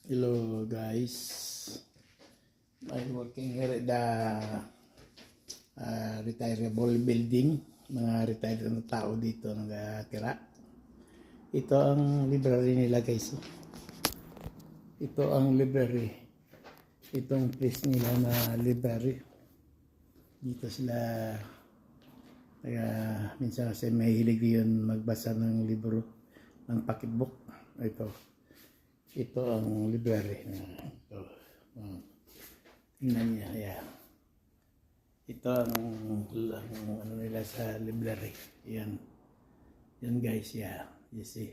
Hello guys, I'm working here at the retirable building. Mga retired na tao dito nagtira. Ito ang library nila guys. Ito ang library. Itong place nila na library. Dito sila kaya minsan kasi may hilig yun magbasa ng libro ng pocketbook. Ito ang library. Ito. Tingnan niya. Yeah. Ito ang ano nila sa library. Yan. Yan guys. Yeah. You see.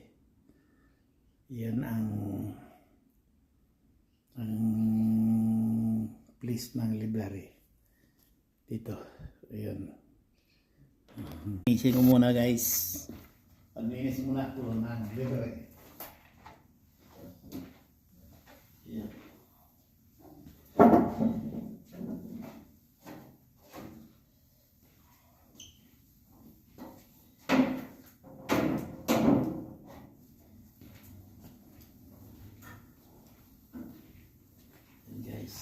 Yan ang place ng library. Dito. Ayan. Isin ko muna guys. Pag-inis muna ako ng library. Yeah. Guys.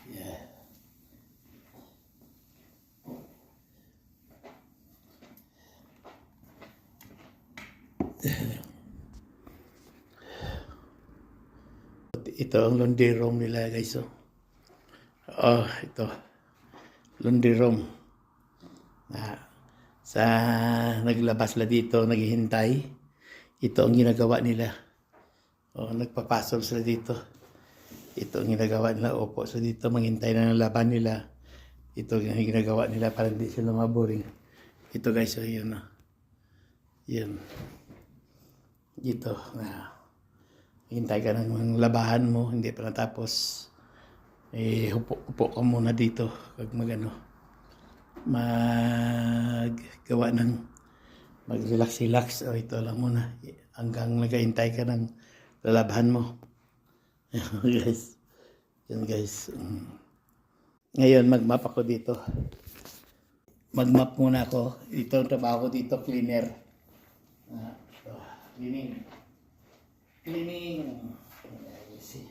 Yeah. Ito ang laundry room nila guys. Ito. Laundry room. Sa naglabas la dito, naghihintay. Ito ang ginagawa nila. Nagpapasok sila dito. Ito ang ginagawa nila. Opo, so dito maghintay na ng laban nila. Ito ang ginagawa nila para hindi sila maboring. Ito guys, yun. Yan. Dito. Hintay ka ng labahan mo, hindi pa natapos. Upo ka muna dito. Pag maggawa ng mag-relax. Ito lang muna. Hanggang naghihintay ka ng lalabahan mo. Guys. Yan guys. Ngayon, mag-map ako dito. Mag-map muna ako. Ito ang trabaho ko dito, cleaner. Cleaning. You see.